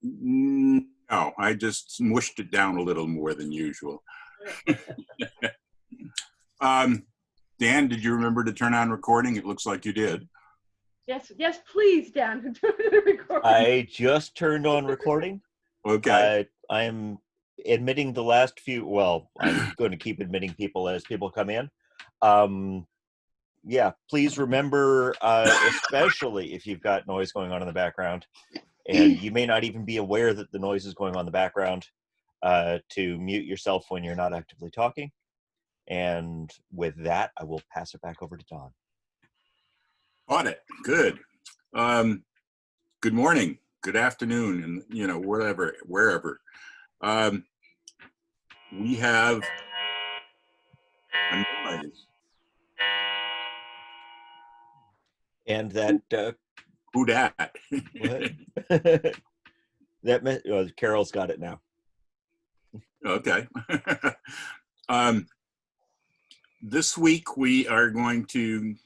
No, I just smushed it down a little more than usual. Dan, did you remember to turn on recording? It looks like you did. Yes, please, Dan. I just turned on recording. Okay. I am admitting the last few, well, I'm going to keep admitting people as people come in. Yeah, please remember, especially if you've got noise going on in the background, and you may not even be aware that the noise is going on in the background, to mute yourself when you're not actively talking. And with that, I will pass it back over to Don. Got it. Good. Good morning, good afternoon, and wherever. We have a noise. And that Who dat? what? That Carol's got it now. Okay. This week we are going to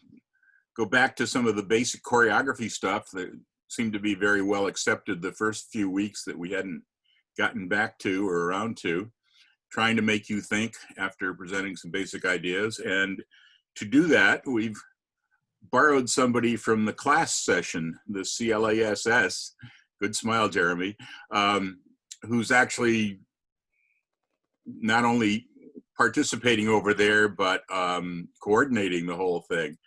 go back to some of the basic choreography stuff that seemed to be very well accepted the first few weeks that we hadn't gotten back to or around to, trying to make you think after presenting some basic ideas. And to do that, we've borrowed somebody from the class session, the CLASS, good smile, Jeremy, who's actually not only participating over there, but coordinating the whole thing.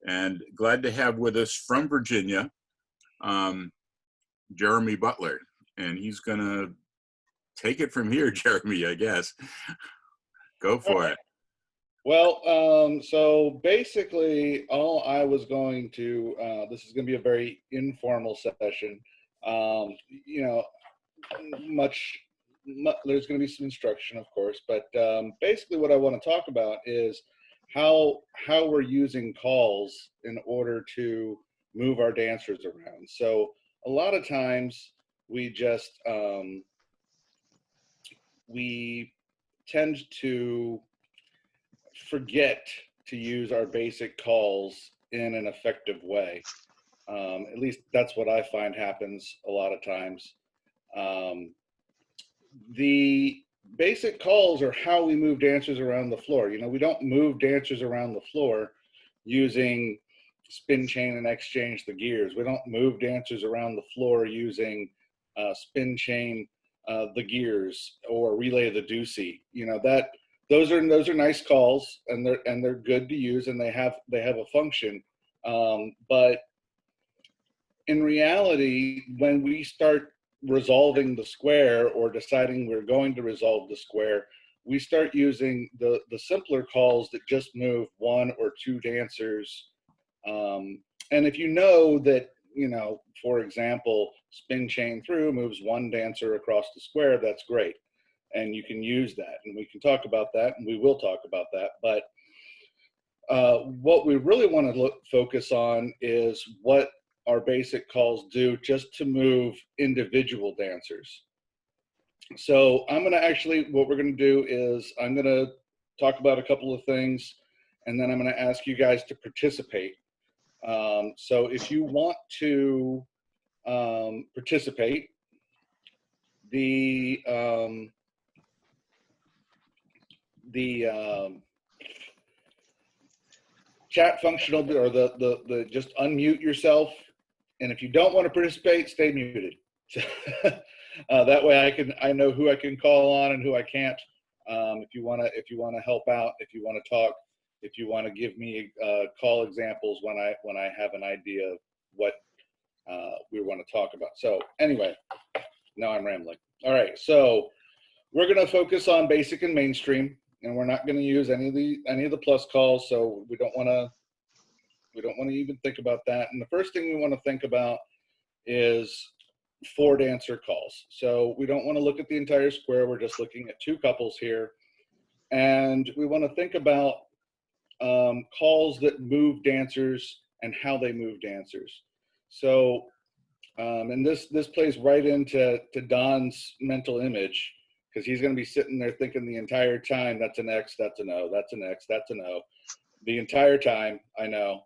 And glad to have with us from Virginia, Jeremy Butler. And he's gonna take it from here, Jeremy, I guess. Go for it. Well, so basically all I was going to, this is gonna be a very informal session. There's going to be some instruction, of course, but basically what I want to talk about is how we're using calls in order to move our dancers around. So a lot of times we just we tend to forget to use our basic calls in an effective way. At least that's what I find happens a lot of times. The basic calls are how we move dancers around the floor. We don't move dancers around the floor using spin chain and exchange the gears. We don't move dancers around the floor using spin chain the gears or relay the deucey. Those are nice calls, and they're good to use, and they have a function. But in reality, when we start resolving the square or deciding we're going to resolve the square, we start using the simpler calls that just move one or two dancers. And if you know that, for example, spin chain through moves one dancer across the square, that's great. And you can use that, and we can talk about that, and we will talk about that. But what we really want to focus on is what our basic calls do just to move individual dancers. So what we're going to do is I'm going to talk about a couple of things, and then I'm going to ask you guys to participate. So if you want to participate, the chat function will be, or the just unmute yourself. And if you don't want to participate, stay muted. That way I know who I can call on and who I can't. If you want to help out, if you want to talk, if you want to give me call examples when I have an idea of what we want to talk about. So anyway, now I'm rambling. All right, so we're going to focus on basic and mainstream, and we're not going to use any of the plus calls. So we don't want to even think about that. And the first thing we want to think about is 4 dancer calls. So we don't want to look at the entire square. We're just looking at 2 couples here. And we want to think about calls that move dancers and how they move dancers. So, and this plays right into Don's mental image, because he's going to be sitting there thinking the entire time, that's an X, that's an O, that's an X, that's an O. The entire time, I know.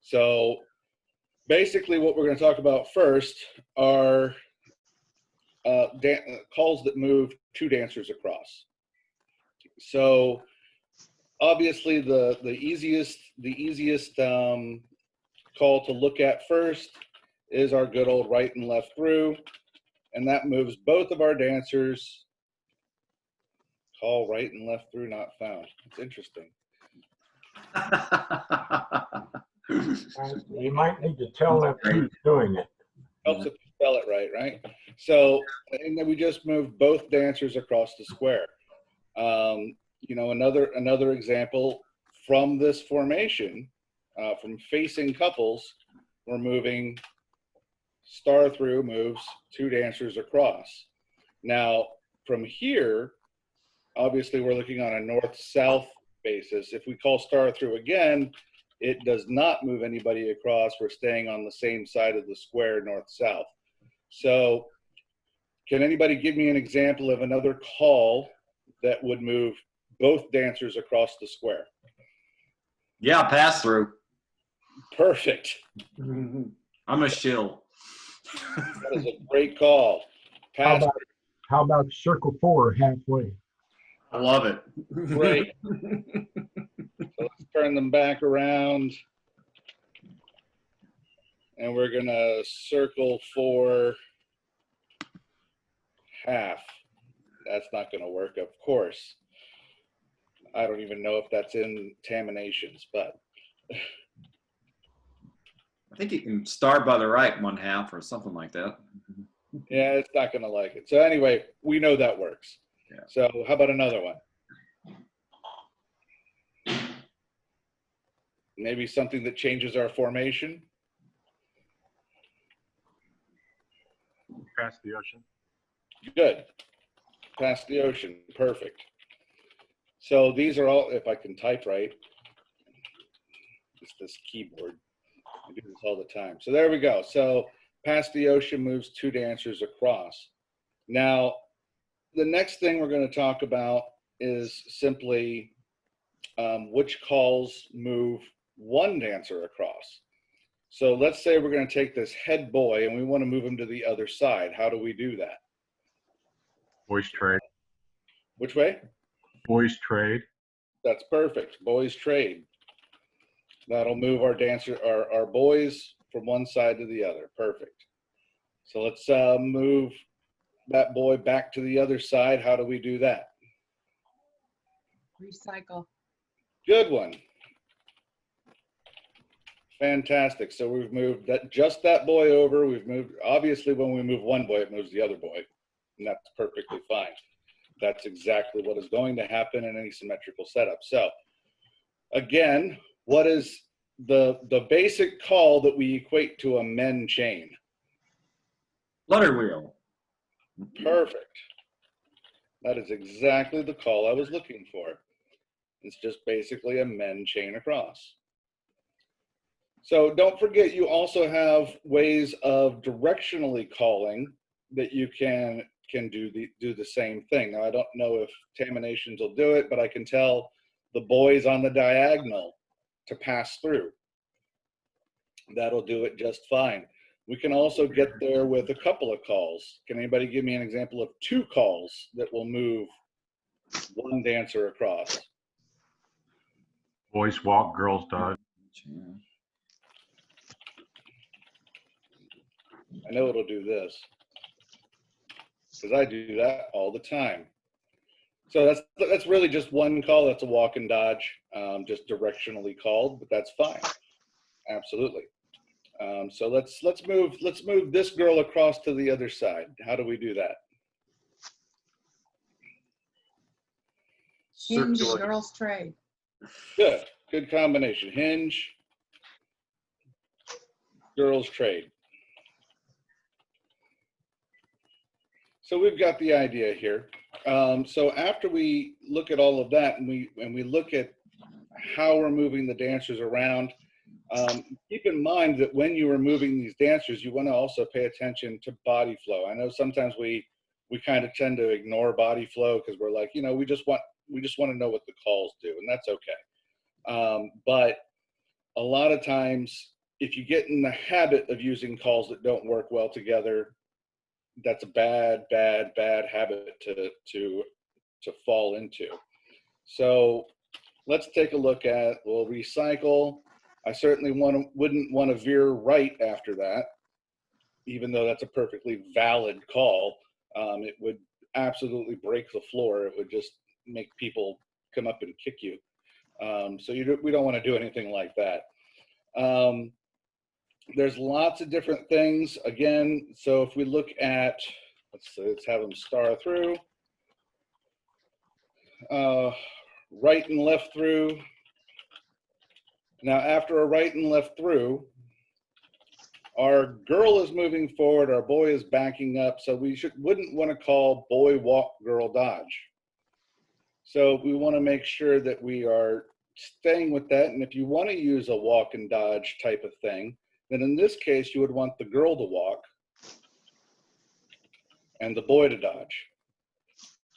So basically what we're going to talk about first are calls that move 2 dancers across. So obviously the easiest call to look at first is our good old right and left through, and that moves both of our dancers. Call right and left through not found. It's interesting. You might need to tell them who's doing it. Helps if you spell it right? So, and then we just moved both dancers across the square. You know, another example from this formation, from facing couples, we're moving star through moves 2 dancers across. Now, from here, obviously we're looking on a north-south basis. If we call star through again, it does not move anybody across. We're staying on the same side of the square, north-south. So can anybody give me an example of another call that would move both dancers across the square? Yeah, pass through. Perfect. I'm a shill. That is a great call. Pass. How about circle 4 halfway? I love it. Great. So let's turn them back around. And we're going to circle 4 half. That's not going to work, of course. I don't even know if that's in Taminations, but. I think you can start by the right 1/2 or something like that. Yeah, it's not going to like it. So anyway, we know that works. Yeah. So how about another one? Maybe something that changes our formation. Past the ocean. Good. Past the ocean. Perfect. So these are all, if I can type right, it's this keyboard. I do this all the time. So there we go. So past the ocean moves 2 dancers across. Now, the next thing we're going to talk about is simply which calls move 1 dancer across. So let's say we're going to take this head boy and we want to move him to the other side. How do we do that? Boys trade. Which way? Boys trade. That's perfect. Boys trade. That'll move our dancer, our boys from one side to the other. Perfect. So let's move that boy back to the other side. How do we do that? Recycle. Good one. Fantastic. So we've moved that, just that boy over. We've moved, obviously when we move one boy, it moves the other boy, and that's perfectly fine. That's exactly what is going to happen in any symmetrical setup. So again, what is the basic call that we equate to a men chain? Flutter wheel. Perfect. That is exactly the call I was looking for. It's just basically a men chain across. So don't forget, you also have ways of directionally calling that you can do the same thing. Now, I don't know if Taminations will do it, but I can tell the boys on the diagonal to pass through. That'll do it just fine. We can also get there with a couple of calls. Can anybody give me an example of 2 calls that will move 1 dancer across? Boys walk, girls dodge. I know it'll do this because I do that all the time. So that's really just 1 call. That's a walk and dodge, just directionally called, but that's fine. Absolutely. So let's move this girl across to the other side. How do we do that? Hinge, Circular. girls trade. Good combination. Hinge, girls trade. So we've got the idea here. So after we look at all of that and we look at how we're moving the dancers around, keep in mind that when you are moving these dancers, you want to also pay attention to body flow. I know sometimes we kind of tend to ignore body flow because we're like, you know, we just want to know what the calls do, and that's okay. But a lot of times, if you get in the habit of using calls that don't work well together, that's a bad habit to fall into. So let's take a look at, we'll recycle. I certainly wouldn't want to veer right after that, even though that's a perfectly valid call. It would absolutely break the floor. It would just make people come up and kick you. So we don't want to do anything like that. There's lots of different things. Again, so if we look at, let's have them star through. Right and left through. Now, after a right and left through, our girl is moving forward, our boy is backing up, so we wouldn't want to call boy walk, girl dodge. So we want to make sure that we are staying with that, and if you want to use a walk and dodge type of thing, then in this case, you would want the girl to walk and the boy to dodge.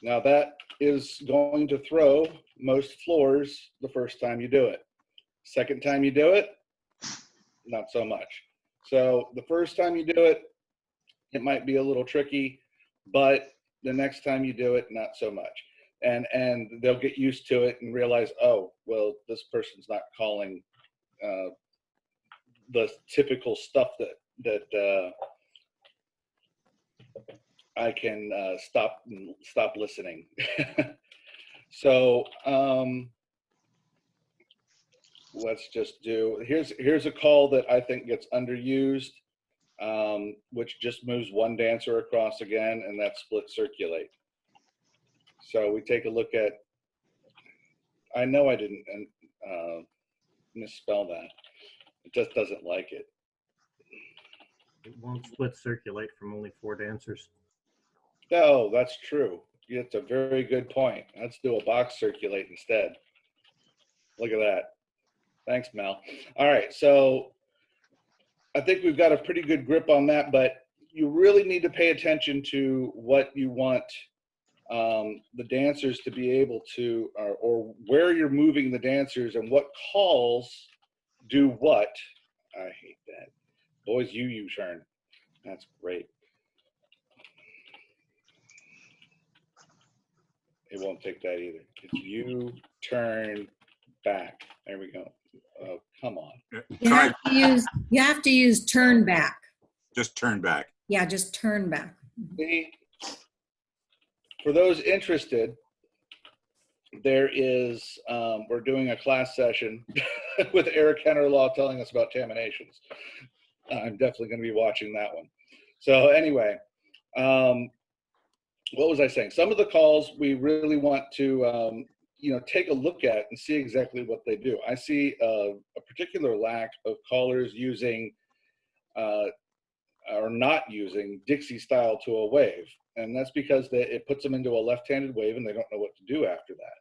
Now that is going to throw most floors the first time you do it. Second time you do it, not so much. So the first time you do it, it might be a little tricky, but the next time you do it, not so much. And they'll get used to it and realize, oh, well, this person's not calling the typical stuff that I can stop listening. So let's just do, here's a call that I think gets underused, which just moves one dancer across again, and that's split circulate. So we take a look at, I know I didn't misspell that. It just doesn't like it. It won't split circulate from only 4 dancers. Oh, that's true. It's a very good point. Let's do a box circulate instead. Look at that. Thanks, Mel. All right, so I think we've got a pretty good grip on that, but you really need to pay attention to what you want the dancers to be able to, or where you're moving the dancers and what calls do what. I hate that. Boys, you U-turn. That's great. It won't take that either. It's U-turn back. There we go. Oh, come on. You have to use turn back. Just turn back. Yeah, just turn back. See, for those interested, there is, we're doing a class session with Eric Hennerlaw telling us about Taminations. I'm definitely going to be watching that one. So anyway, what was I saying? Some of the calls we really want to, take a look at and see exactly what they do. I see a particular lack of callers using or not using Dixie style to a wave. And that's because it puts them into a left-handed wave and they don't know what to do after that.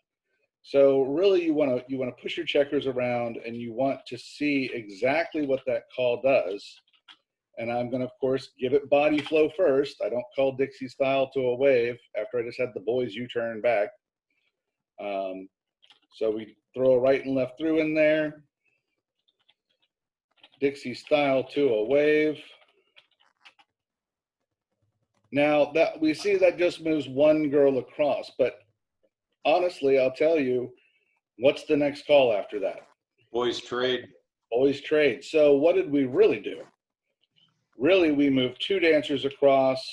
So really you want to push your checkers around and you want to see exactly what that call does. And I'm going to, of course, give it body flow first. I don't call Dixie style to a wave after I just had the boys U-turn back. So we throw a right and left through in there. Dixie style to a wave. Now that we see that just moves one girl across, but honestly, I'll tell you, what's the next call after that? Boys trade. Boys trade. So what did we really do? Really, we moved 2 dancers across,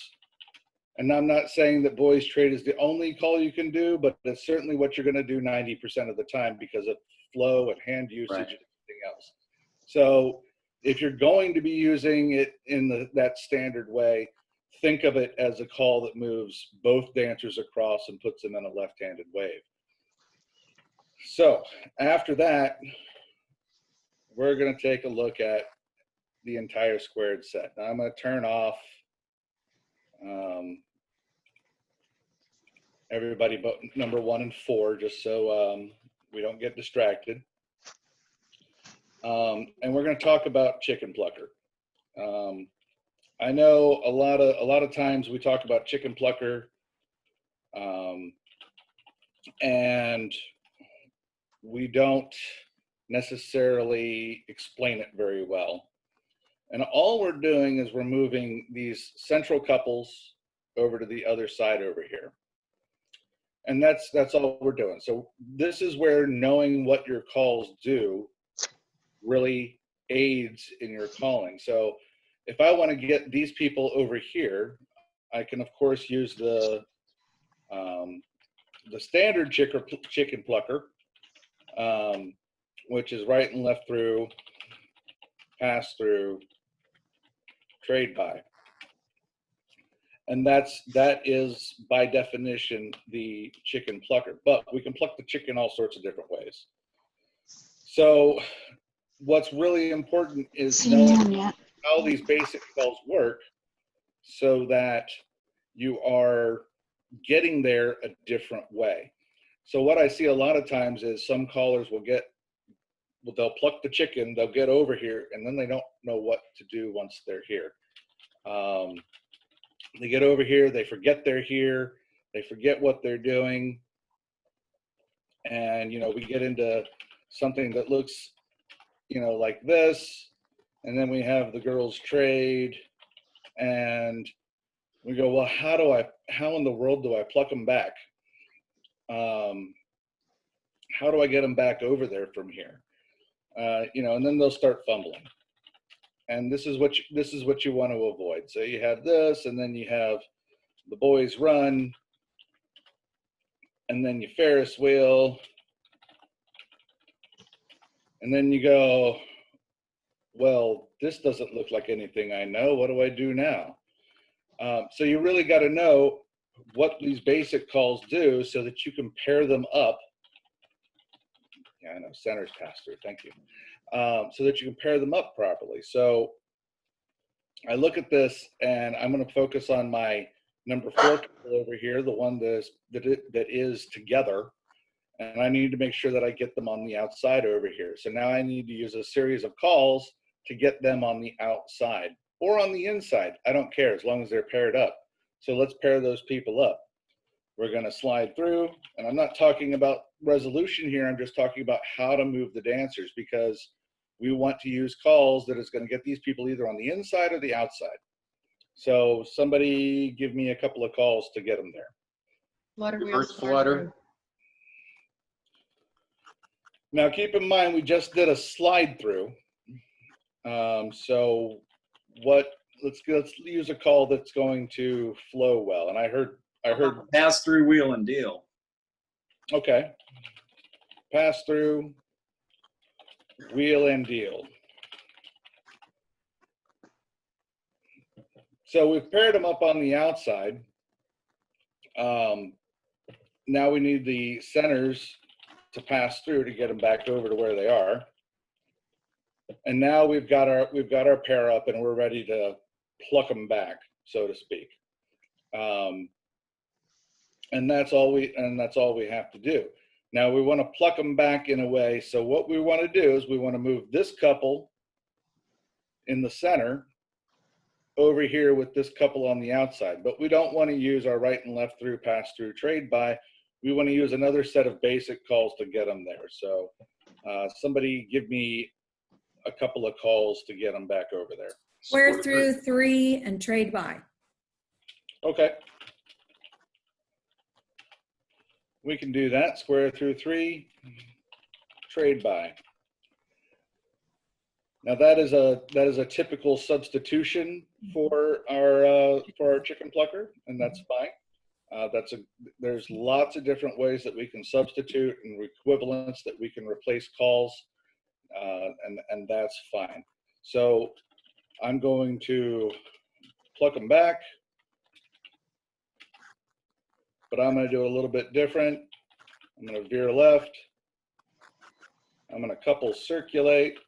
and I'm not saying that boys trade is the only call you can do, but it's certainly what you're going to do 90% of the time because of flow and hand usage and everything else. So if you're going to be using it in that standard way, think of it as a call that moves both dancers across and puts them in a left-handed wave. So after that, we're going to take a look at the entire squared set. Now I'm going to turn off everybody but number 1 and 4, just so we don't get distracted. And we're going to talk about chicken plucker. I know a lot of times we talk about chicken plucker, and we don't necessarily explain it very well. And all we're doing is we're moving these central couples over to the other side over here. And that's all we're doing. So this is where knowing what your calls do really aids in your calling. So if I want to get these people over here, I can of course use the standard chicken plucker, which is right and left through, pass through, trade by. And that is by definition the chicken plucker, but we can pluck the chicken all sorts of different ways. So what's really important is knowing how these basic calls work so that you are getting there a different way. So what I see a lot of times is some callers they'll pluck the chicken, they'll get over here, and then they don't know what to do once they're here. They get over here, they forget they're here, they forget what they're doing, and we get into something that looks like this, and then we have the girls trade, and we go, well, how in the world do I pluck them back? How do I get them back over there from here? And then they'll start fumbling. And this is what you want to avoid. So you have this, and then you have the boys run, and then you Ferris wheel, and then you go, well, this doesn't look like anything I know. What do I do now? So you really got to know what these basic calls do so that you can pair them up. Yeah, I know, centers pass through, thank you. So that you can pair them up properly. So I look at this, and I'm going to focus on my number 4 couple over here, the one that is together, and I need to make sure that I get them on the outside over here. So now I need to use a series of calls to get them on the outside or on the inside. I don't care as long as they're paired up. So let's pair those people up. We're going to slide through, and I'm not talking about resolution here. I'm just talking about how to move the dancers, because we want to use calls that is going to get these people either on the inside or the outside. So somebody give me a couple of calls to get them there. Flutter wheel, Reverse flutter. Now keep in mind, we just did a slide through. So let's use a call that's going to flow well. And I heard Pass through wheel and deal. Okay. Pass through, wheel and deal. So we've paired them up on the outside. Now we need the centers to pass through to get them back over to where they are. And now we've got our pair up, and we're ready to pluck them back, so to speak. And that's all we have to do. Now we want to pluck them back in a way. So what we want to do is we want to move this couple in the center over here with this couple on the outside, but we don't want to use our right and left through, pass through, trade by. We want to use another set of basic calls to get them there. So somebody give me a couple of calls to get them back over there. Square through 3 and trade by. Okay. We can do that. Square through 3, trade by. Now that is a typical substitution for our chicken plucker, and that's fine. There's lots of different ways that we can substitute and equivalents that we can replace calls, and that's fine. So I'm going to pluck them back, but I'm going to do it a little bit different. I'm going to veer left. I'm going to couple circulate.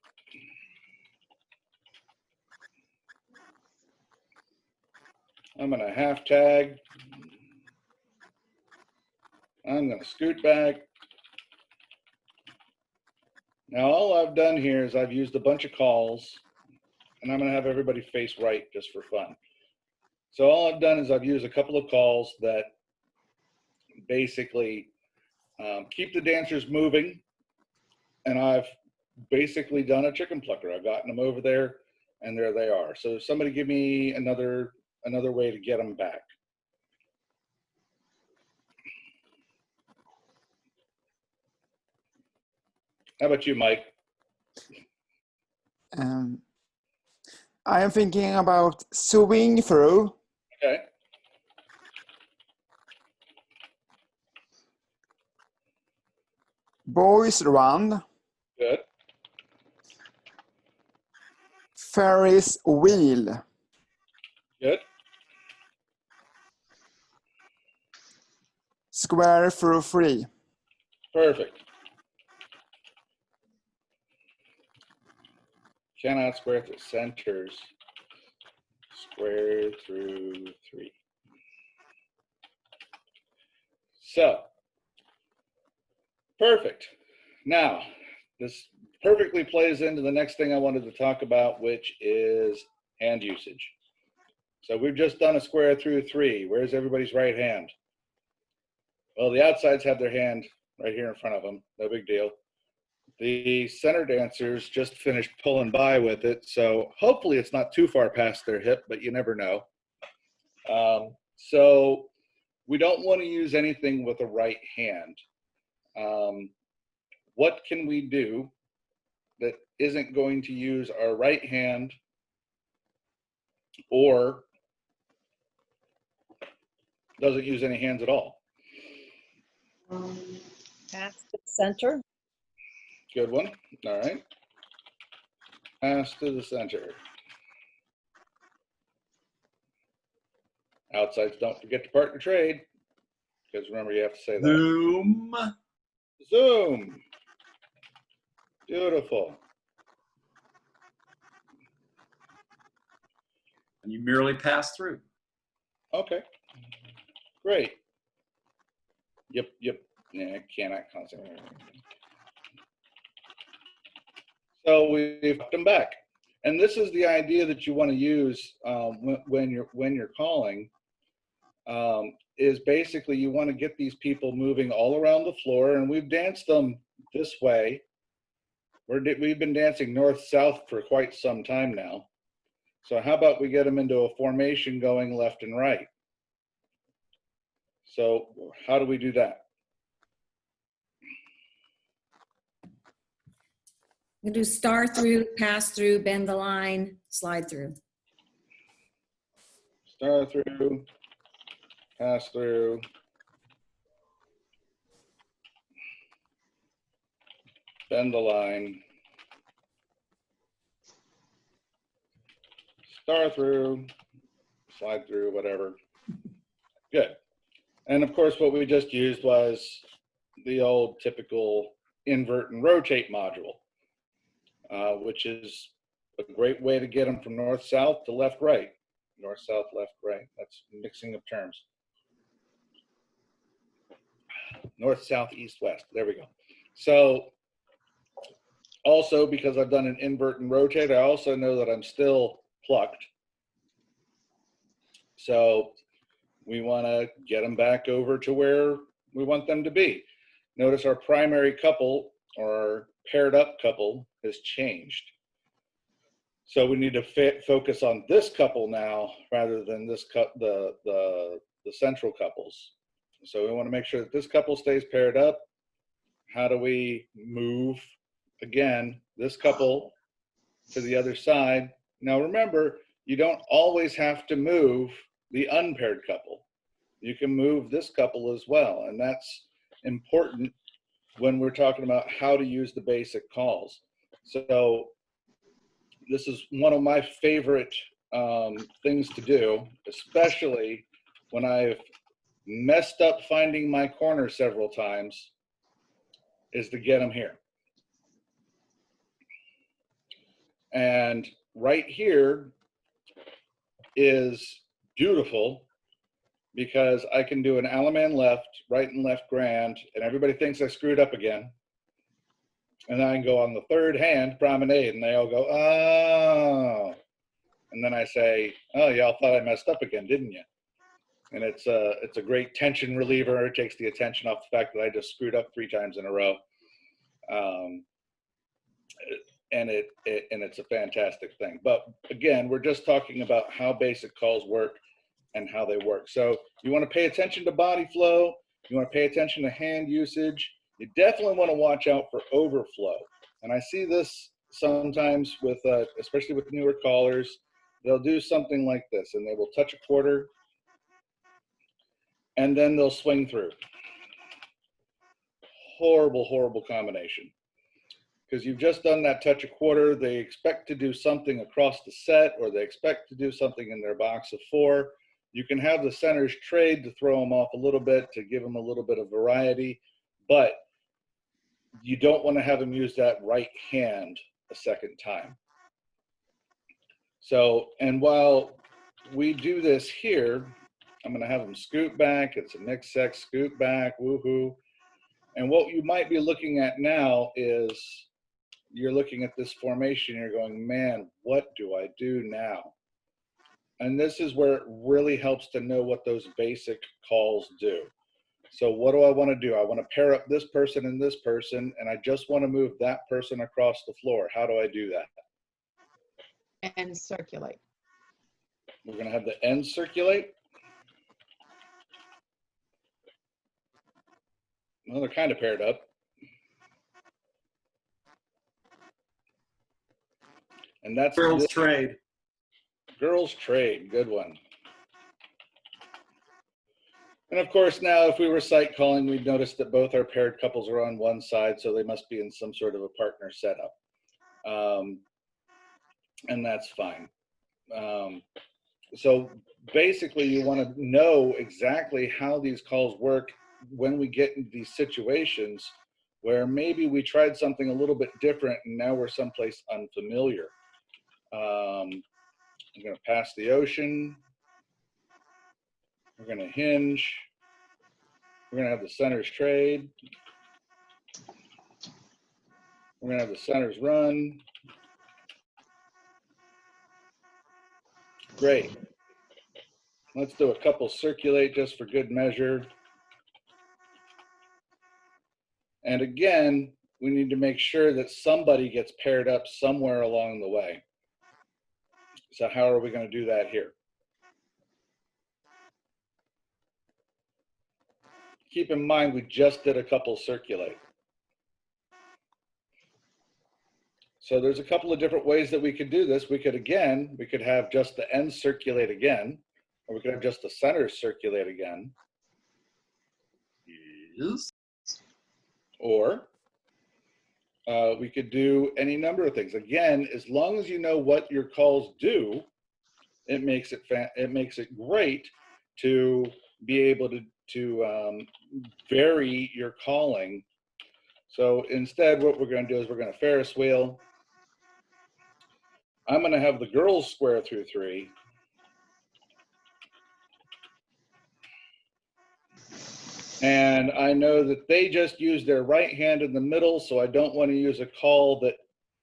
I'm going to half tag. I'm going to scoot back. Now all I've done here is I've used a bunch of calls, and I'm going to have everybody face right just for fun. So all I've done is I've used a couple of calls that basically keep the dancers moving, and I've basically done a chicken plucker. I've gotten them over there, and there they are. So somebody give me another way to get them back. How about you, Mike? I am thinking about swing through, Okay. boys run, Good. Ferris wheel, Good. square through free. Perfect. Cannot square through centers. Square through 3. So, perfect. Now, this perfectly plays into the next thing I wanted to talk about, which is hand usage. So we've just done a square through 3. Where's everybody's right hand? Well, the outsides have their hand right here in front of them. No big deal. The center dancers just finished pulling by with it, so hopefully it's not too far past their hip, but you never know. So we don't want to use anything with a right hand. What can we do that isn't going to use our right hand or doesn't use any hands at all? Pass to the center. Good one. All right. Pass to the center. Outsides, don't forget to partner trade, because remember, you have to say that. Zoom. Zoom. Beautiful. And you merely pass through. Okay. Great. Yep. Yeah, I cannot concentrate. So we've put them back, and this is the idea that you want to use when you're calling. Is basically you want to get these people moving all around the floor, and we've danced them this way. We've been dancing north-south for quite some time now. So how about we get them into a formation going left and right? So how do we do that? You can do star through, pass through, bend the line, slide through. Star through, pass through, bend the line, star through, slide through, whatever. Good. And of course, what we just used was the old typical invert and rotate module, which is a great way to get them from north-south to left-right. North-south, left-right. That's mixing of terms. North, south, east, west. There we go. So also, because I've done an invert and rotate, I also know that I'm still plucked. So we want to get them back over to where we want them to be. Notice our primary couple or our paired up couple has changed. So we need to focus on this couple now rather than this the central couples. So we want to make sure that this couple stays paired up. How do we move, again, this couple to the other side? Now remember, you don't always have to move the unpaired couple. You can move this couple as well, and that's important when we're talking about how to use the basic calls. So this is one of my favorite things to do, especially when I've messed up finding my corner several times, is to get them here. And right here is beautiful because I can do an Alaman left, right and left grand, and everybody thinks I screwed up again. And then I can go on the third hand, promenade, and they all go, oh. And then I say, oh, y'all thought I messed up again, didn't you? And it's a great tension reliever. It takes the attention off the fact that I just screwed up 3 times in a row. And it's a fantastic thing. But again, we're just talking about how basic calls work and how they work. So you want to pay attention to body flow. You want to pay attention to hand usage. You definitely want to watch out for overflow. And I see this sometimes with, especially with newer callers. They'll do something like this, and they will touch a quarter, and then they'll swing through. Horrible, horrible combination. Because you've just done that touch a quarter. They expect to do something across the set, or they expect to do something in their box of 4. You can have the centers trade to throw them off a little bit, to give them a little bit of variety, but you don't want to have them use that right hand a second time. So, and while we do this here, I'm going to have them scoot back. It's a mixed sex, scoot back, woohoo. And what you might be looking at now is you're looking at this formation, you're going, man, what do I do now? And this is where it really helps to know what those basic calls do. So what do I want to do? I want to pair up this person and this person, and I just want to move that person across the floor. How do I do that? And circulate. We're going to have the end circulate. Well, they're kind of paired up. And that's Girls trade. Girls trade, good one. And of course, now if we were sight calling, we'd notice that both our paired couples are on one side, so they must be in some sort of a partner setup. And that's fine. So basically, you want to know exactly how these calls work when we get into these situations where maybe we tried something a little bit different and now we're someplace unfamiliar. I'm going to pass the ocean. We're going to hinge. We're going to have the centers trade. We're going to have the centers run. Great. Let's do a couple circulate just for good measure. And again, we need to make sure that somebody gets paired up somewhere along the way. So how are we going to do that here? Keep in mind, we just did a couple circulate. So there's a couple of different ways that we could do this. We could have just the ends circulate again, or we could have just the centers circulate again. Yes. Or we could do any number of things. Again, as long as you know what your calls do, it makes it great to be able to vary your calling. So instead, what we're going to do is we're going to Ferris wheel. I'm going to have the girls square through 3. And I know that they just use their right hand in the middle, so I don't want to use a call that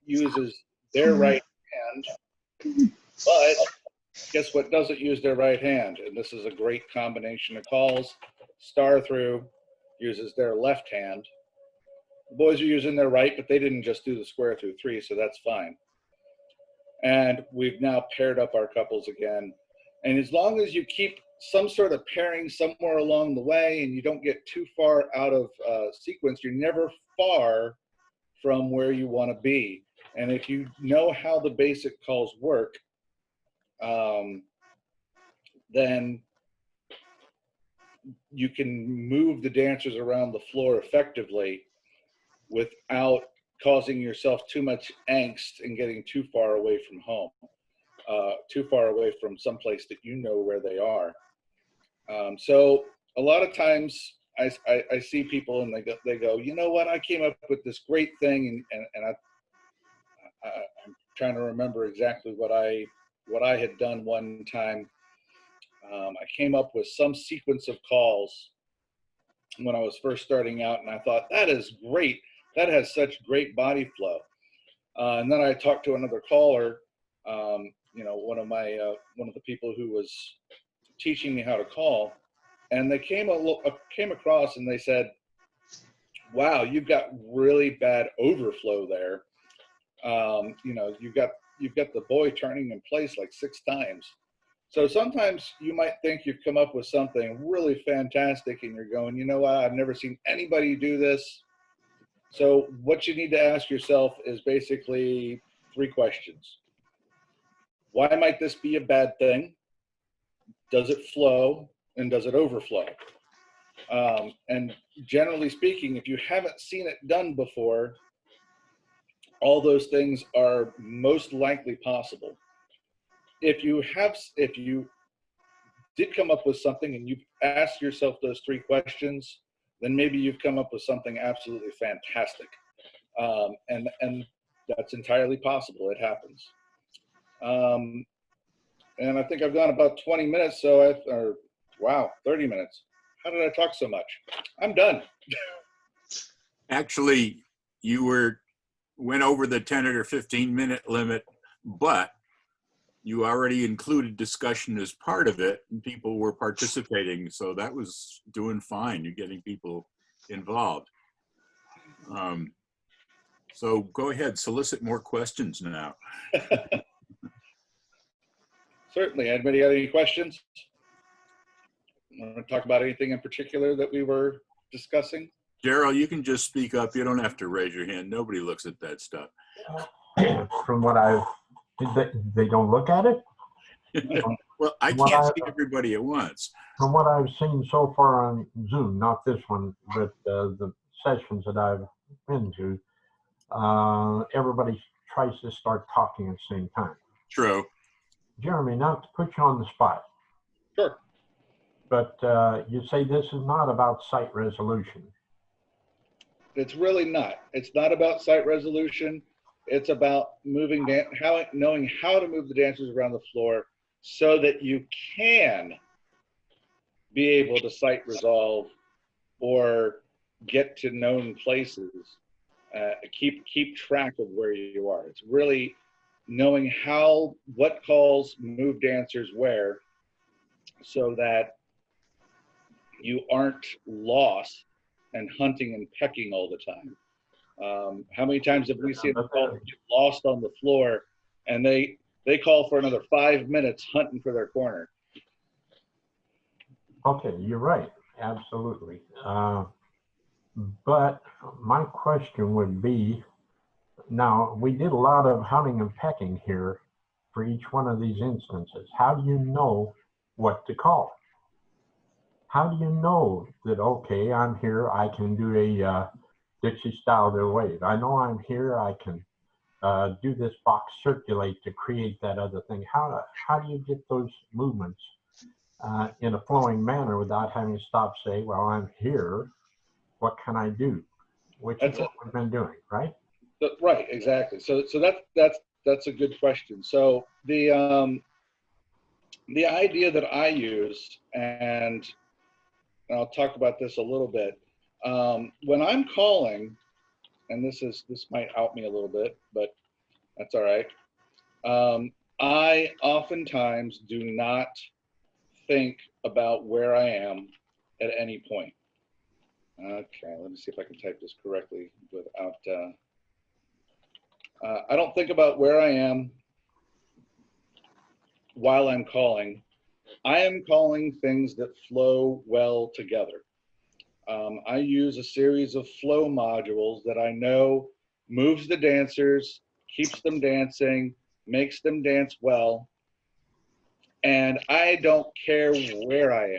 uses their right hand. But guess what doesn't use their right hand? And this is a great combination of calls. Star through uses their left hand. The boys are using their right, but they didn't just do the square through 3, so that's fine. And we've now paired up our couples again. And as long as you keep some sort of pairing somewhere along the way and you don't get too far out of sequence, you're never far from where you want to be. And if you know how the basic calls work, then you can move the dancers around the floor effectively without causing yourself too much angst and getting too far away from home, too far away from someplace that you know where they are. So a lot of times I see people and they go, you know what, I came up with this great thing, and I'm trying to remember exactly what I had done one time. I came up with some sequence of calls when I was first starting out, and I thought, that is great. That has such great body flow. And then I talked to another caller, you know, one of the people who was teaching me how to call, and they came across and they said, wow, you've got really bad overflow there. You know, you've got the boy turning in place like 6 times. So sometimes you might think you've come up with something really fantastic and you're going, you know what, I've never seen anybody do this. So what you need to ask yourself is basically 3 questions. Why might this be a bad thing? Does it flow, and does it overflow? And generally speaking, if you haven't seen it done before, all those things are most likely possible. If you did come up with something and you've asked yourself those 3 questions, then maybe you've come up with something absolutely fantastic. And that's entirely possible. It happens. And I think I've gone about 20 minutes, or wow, 30 minutes. How did I talk so much? I'm done. Actually, you went over the 10 or 15-minute limit, but you already included discussion as part of it, and people were participating, so that was doing fine. You're getting people involved. So go ahead, solicit more questions now. Certainly. Anybody got any questions? Want to talk about anything in particular that we were discussing? Daryl, you can just speak up. You don't have to raise your hand. Nobody looks at that stuff. From what they don't look at it? Well, I can't see everybody at once. From what I've seen so far on Zoom, not this one, but the sessions that I've been to, everybody tries to start talking at the same time. True. Jeremy, not to put you on the spot. Sure. But you say this is not about site resolution. It's really not. It's not about site resolution. It's about knowing how to move the dancers around the floor so that you can be able to site resolve or get to known places, keep track of where you are. It's really knowing what calls move dancers where, so that you aren't lost and hunting and pecking all the time. How many times have we seen them get lost on the floor, and they call for another 5 minutes hunting for their corner? Okay, you're right, absolutely. But my question would be, now we did a lot of hunting and pecking here for each one of these instances. How do you know what to call? How do you know that, okay, I'm here, I can do a Dixie style their wave. I know I'm here, I can do this box circulate to create that other thing. How do you get those movements in a flowing manner without having to stop, say, well, I'm here, what can I do? Which is what we've been doing, right? Right, exactly. So that's a good question. So the idea that I use, and I'll talk about this a little bit, when I'm calling, and this might out me a little bit, but that's all right. I oftentimes do not think about where I am at any point. Okay, let me see if I can type this correctly without, I don't think about where I am while I'm calling. I am calling things that flow well together. I use a series of flow modules that I know moves the dancers, keeps them dancing, makes them dance well, and I don't care where I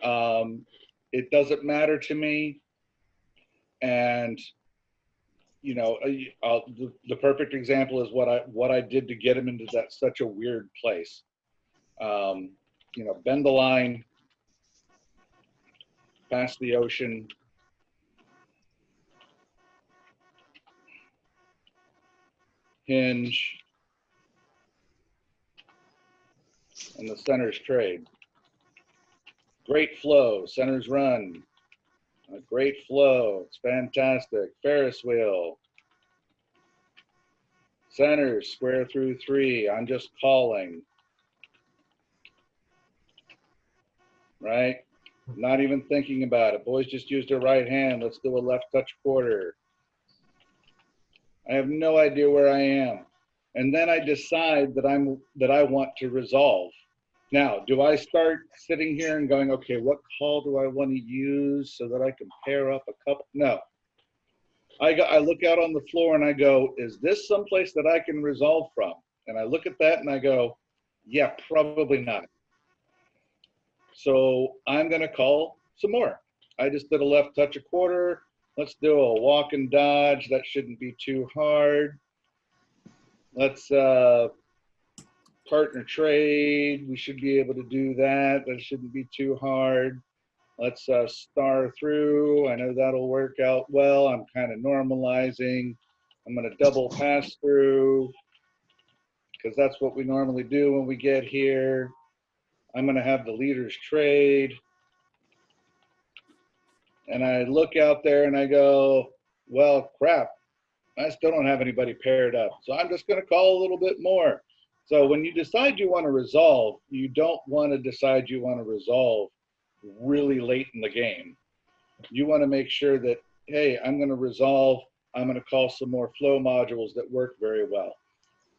am. It doesn't matter to me, and you know, the perfect example is what I did to get him into such a weird place. You know, bend the line, past the ocean, hinge, and the centers trade. Great flow, centers run. A great flow, it's fantastic. Ferris wheel. Centers, square through 3. I'm just calling. Right? Not even thinking about it. Boys just used their right hand. Let's do a left touch quarter. I have no idea where I am. And then I decide that I want to resolve. Now, do I start sitting here and going, okay, what call do I want to use so that I can pair up a couple? No. I look out on the floor and I go, is this someplace that I can resolve from? And I look at that and I go, yeah, probably not. So I'm going to call some more. I just did a left touch a quarter. Let's do a walk and dodge. That shouldn't be too hard. Let's partner trade. We should be able to do that. That shouldn't be too hard. Let's star through. I know that'll work out well. I'm kind of normalizing. I'm going to double pass through because that's what we normally do when we get here. I'm going to have the leaders trade. And I look out there and I go, well, crap, I still don't have anybody paired up. So I'm just going to call a little bit more. So when you decide you want to resolve, you don't want to decide you want to resolve really late in the game. You want to make sure that, hey, I'm going to resolve. I'm going to call some more flow modules that work very well.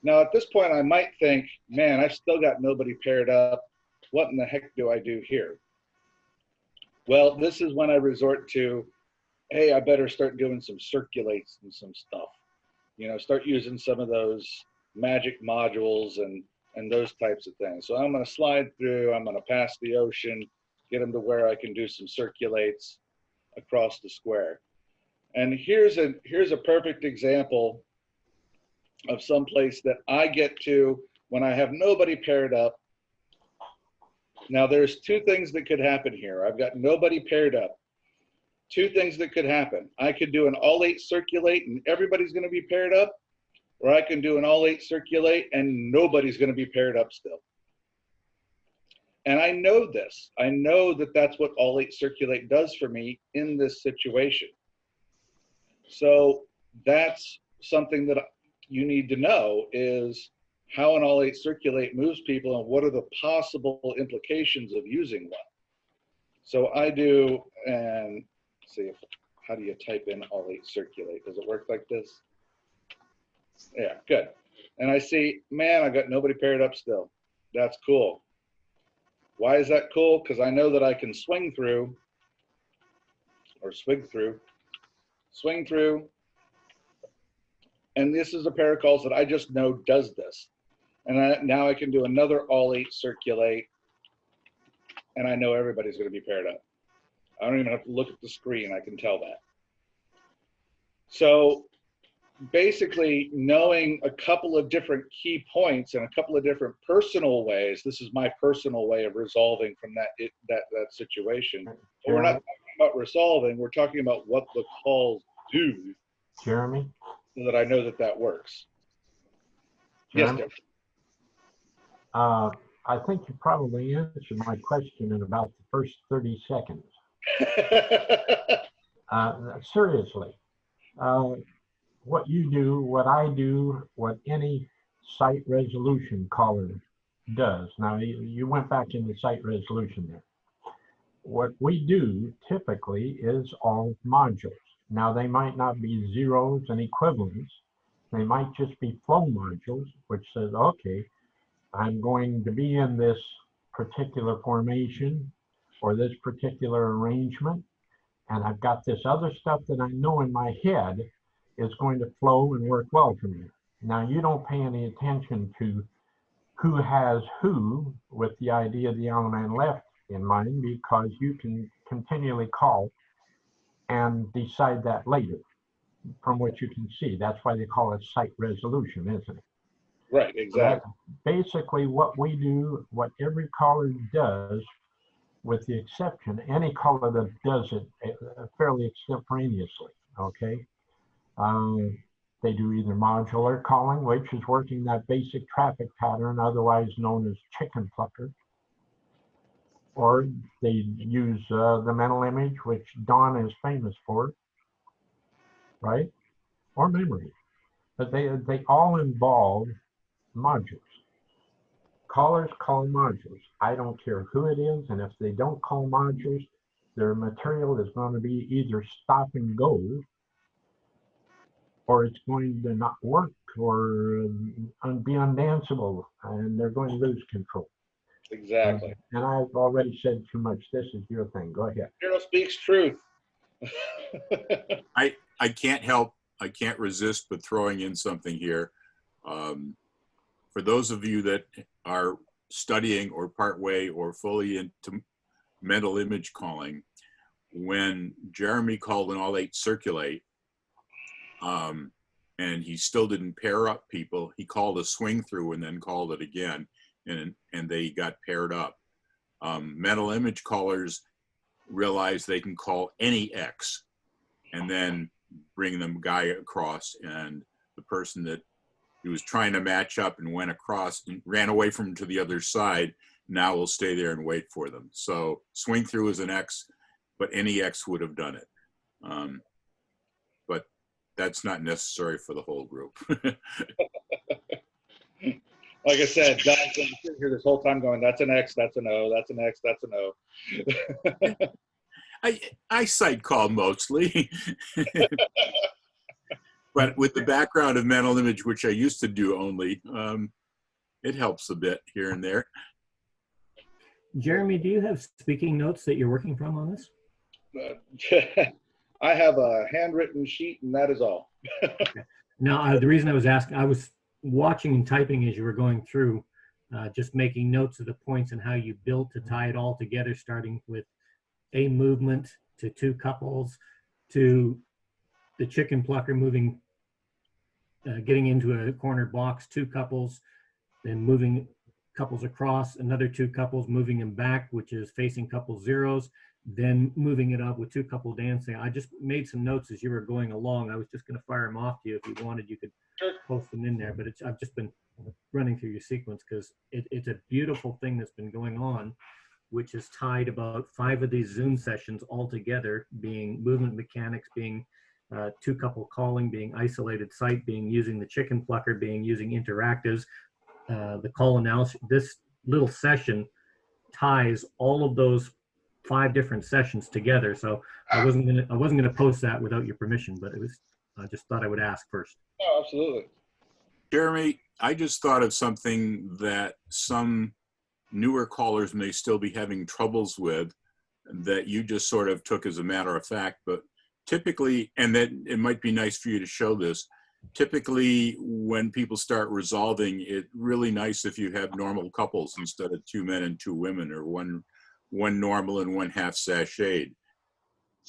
Now, at this point, I might think, man, I've still got nobody paired up. What in the heck do I do here? Well, this is when I resort to, hey, I better start doing some circulates and some stuff. You know, start using some of those magic modules and those types of things. So I'm going to slide through. I'm going to pass the ocean, get them to where I can do some circulates across the square. And here's a perfect example of some place that I get to when I have nobody paired up. Now there's two things that could happen here. I've got nobody paired up. Two things that could happen. I could do an all 8 circulate and everybody's going to be paired up, or I can do an all 8 circulate and nobody's going to be paired up still. And I know this. I know that that's what all 8 circulate does for me in this situation. So that's something that you need to know is how an all 8 circulate moves people and what are the possible implications of using one. So I do, and see if, how do you type in all 8 circulate? Does it work like this? Yeah, good. And I see, man, I got nobody paired up still. That's cool. Why is that cool? Because I know that I can swing through, or swing through, and this is a pair of calls that I just know does this. And now I can do another all 8 circulate, and I know everybody's going to be paired up. I don't even have to look at the screen. I can tell that. So basically knowing a couple of different key points and a couple of different personal ways, this is my personal way of resolving from that situation. But we're not talking about resolving, we're talking about what the calls do. Jeremy? So that I know that that works. Jeremy? Yes, I think you probably answered my question in about the first 30 seconds. Seriously, what you do, what I do, what any site resolution caller does. Now, you went back into site resolution there. What we do typically is all modules. Now, they might not be zeros and equivalents. They might just be flow modules, which says, okay, I'm going to be in this particular formation or this particular arrangement, and I've got this other stuff that I know in my head is going to flow and work well for me. Now, you don't pay any attention to who has who with the idea of the element left in mind, because you can continually call and decide that later from what you can see. That's why they call it site resolution, isn't it? Right, exactly. So basically what we do, what every caller does, with the exception, any caller that does it fairly extemporaneously, okay? They do either modular calling, which is working that basic traffic pattern, otherwise known as chicken plucker, or they use the mental image, which Don is famous for, right? Or memory. But they all involve modules. Callers call modules. I don't care who it is, and if they don't call modules, their material is going to be either stop and go, or it's going to not work, or be undanceable, and they're going to lose control. Exactly. And I've already said too much. This is your thing. Go ahead. Hero speaks truth. I can't help, I can't resist but throwing in something here. For those of you that are studying or partway or fully into mental image calling, when Jeremy called an all 8 circulate, and he still didn't pair up people, he called a swing through and then called it again, and they got paired up. Mental image callers realize they can call any X and then bring them guy across, and the person that he was trying to match up and went across and ran away from him to the other side now will stay there and wait for them. So swing through is an X, but any X would have done it. But that's not necessary for the whole group. Like I said, Don's been sitting here this whole time going, that's an X, that's an O, that's an X, that's an O. I sight call mostly. But with the background of mental image, which I used to do only, it helps a bit here and there. Jeremy, do you have speaking notes that you're working from on this? I have a handwritten sheet, and that is all. Now, the reason I was asking, I was watching and typing as you were going through, just making notes of the points and how you built to tie it all together, starting with a movement to 2 couples to the chicken plucker moving, getting into a corner box, 2 couples, then moving couples across, another 2 couples, moving them back, which is facing couple zeros, then moving it up with 2 couple dancing. I just made some notes as you were going along. I was just going to fire them off to you. If you wanted, you could post them in there, but I've just been running through your sequence because it's a beautiful thing that's been going on, which has tied about 5 of these Zoom sessions all together, being movement mechanics, being 2 couple calling, being isolated sight, being using the chicken plucker, being using interactives, the call analysis. This little session ties all of those 5 different sessions together. So I wasn't gonna post that without your permission, but I just thought I would ask first. Oh, absolutely. Jeremy, I just thought of something that some newer callers may still be having troubles with that you just sort of took as a matter of fact, but typically, and that it might be nice for you to show this, typically when people start resolving, it's really nice if you have normal couples instead of 2 men and 2 women, or one normal and 1 half sashayed.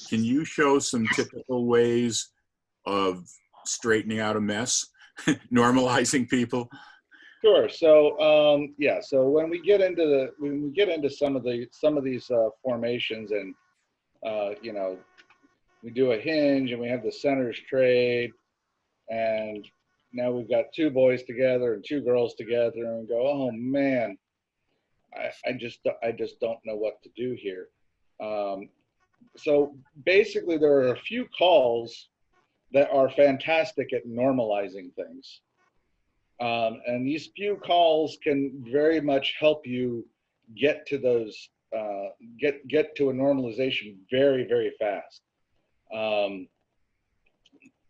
Can you show some typical ways of straightening out a mess, normalizing people? Sure. So yeah. So when we get into some of these formations, and you know, we do a hinge and we have the centers trade, and now we've got 2 boys together and 2 girls together, and we go, oh man, I just don't know what to do here. So basically, there are a few calls that are fantastic at normalizing things. And these few calls can very much help you get to those, get to a normalization very, very fast.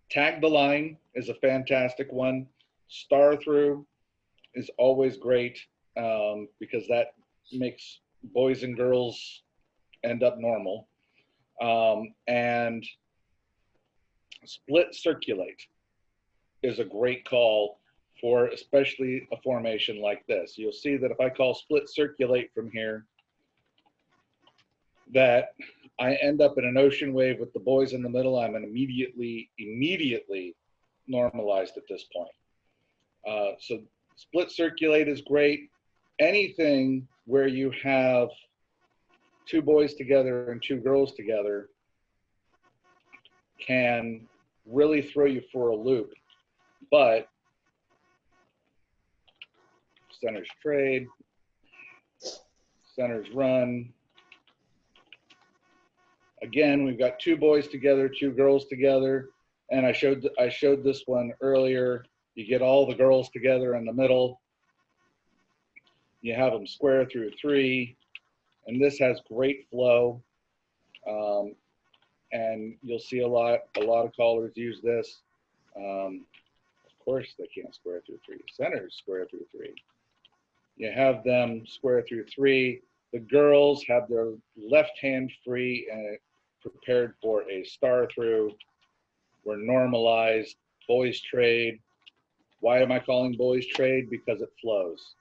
Tag the line is a fantastic one. Star through is always great, because that makes boys and girls end up normal. And split circulate is a great call for especially a formation like this. You'll see that if I call split circulate from here, that I end up in an ocean wave with the boys in the middle. I'm immediately normalized at this point. So split circulate is great. Anything where you have 2 boys together and 2 girls together can really throw you for a loop. But centers trade, centers run. Again, we've got 2 boys together, 2 girls together, and I showed this one earlier. You get all the girls together in the middle. You have them square through 3, and this has great flow. And you'll see a lot of callers use this. Of course, they can't square through 3. Centers square through 3. You have them square through 3. The girls have their left hand free, and it prepared for a star through. We're normalized. Boys trade. Why am I calling boys trade? Because it flows.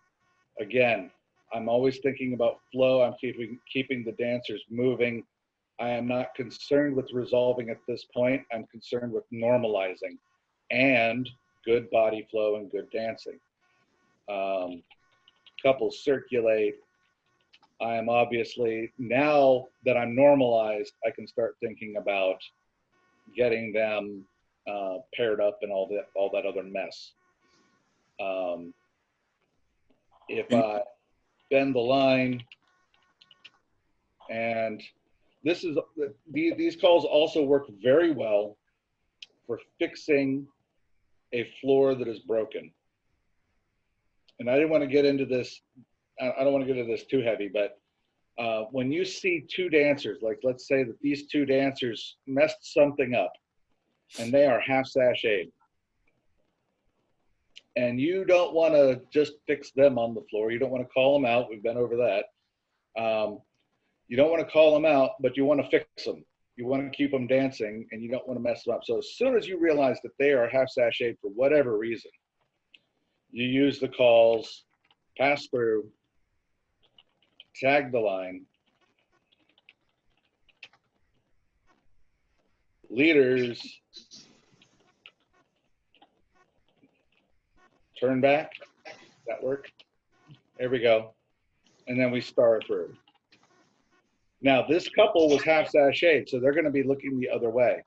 Again, I'm always thinking about flow. I'm keeping the dancers moving. I am not concerned with resolving at this point. I'm concerned with normalizing and good body flow and good dancing. Couples circulate. I am obviously, now that I'm normalized, I can start thinking about getting them paired up and all that other mess. If I bend the line, and these calls also work very well for fixing a floor that is broken. And I didn't want to get into this, I don't want to get into this too heavy, but when you see two dancers, like let's say that these two dancers messed something up and they are half sashayed, and you don't want to just fix them on the floor. You don't want to call them out. We've been over that. You don't want to call them out, but you want to fix them. You want to keep them dancing, and you don't want to mess them up. So as soon as you realize that they are half sashayed for whatever reason, you use the calls, pass through, tag the line. Leaders, turn back. That work? There we go. And then we star through. Now, this couple was half sashayed, so they're going to be looking the other way.